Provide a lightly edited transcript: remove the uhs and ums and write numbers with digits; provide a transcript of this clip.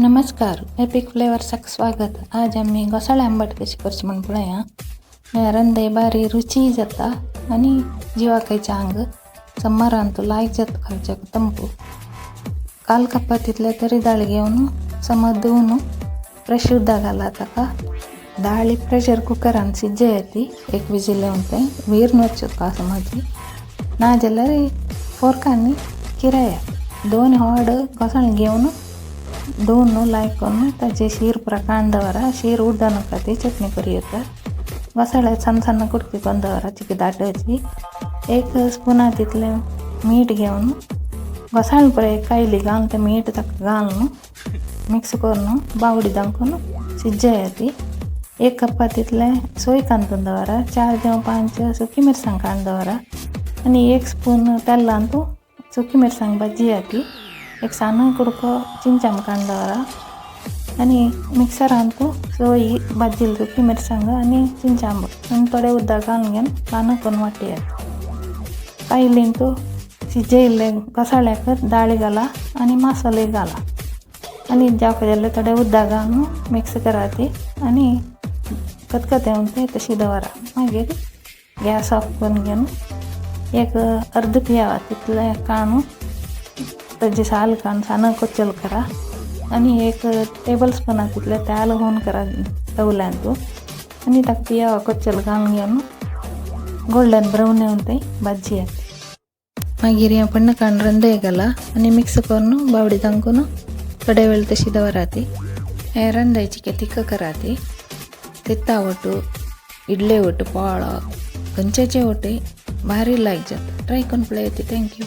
नमस्कार, एपिक फ्लेवर्सक स्वागत. आज आम्ही घोसाळे आंबट कशी करची म्हण पळया. रंदे बारी रुची जाता आणि जीवा खायच्या अंग सम्मार अंतू लायक जात खायच्या तंपू. काल कप्पा तिथल्या तरी डाळ घेऊन सम धुवून फ्रेश उद्दा घाला ताका. डाळी प्रेशर कुकरान सिज्जे येते एक विजिल येऊन ते वीर वचत का समाजी ना जाल्यार फोर्कांनी किराया दोन हॉड घोसाळे घेऊन दोन लायक करून ताचे शीर पुरा कांदवरा शीर उड्डाणं ती चटणी करी येतात. घोसाळे सन्न सन्न कुडकी कंदवरा चिकी दाटायची. एक स्पूना तिथले मीठ घेऊन घोसाळे पुरा एक कायली घालून ते मीठ तक घालून मिक्स करून बावडी दांकून सिज्जे येते. एक कप्पा तिथले सोय कांतून दवरा 4 ते 5 सुकी मिरसांग कांदवरा आणि 1 स्पून तेल्लान तू सुकी मिरसांग भाजी येते. एक सानं कुडको चिंचाम कांदवरा आणि मिक्सरान तू सोई भाजील सुकी मिरसांग आणि चिंचांब आणि थोडे उद्दा घालून घेऊन पानं करून वाटी कायलीन तू सिजेले घोसाळ्याक डाळी घाला आणि मसाले घाला आणि जाले थोडे उद्दा घालून मिक्स कराती आणि कतकत येऊन ते तशी दवरा. मागीर गॅस ऑफ करून घेऊन एक अर्ध पियावा तिथले काणू ताजी साल काढून सानं कोचल करा आणि 1 टेबल स्पून तिथले तेल होऊन करा तवल्यान तू आणि ताका पियावा कोचल घालून घेऊन गोल्डन ब्राऊन येऊन ते भाजी येते. मागीर हे पण्ण काढून रंदे घाला आणि मिक्स करून बावडी दांकून थोडे वेळ तशी दवराती. हे रंदायची के तिक्क कराती. तित्ता ಒಟ್ಟು इडले ಒಟ್ಟು पाळ खंयचे ಒಟ್ಟು भारी लायक जाता. ट्राय करून पळयती. थँक्यू.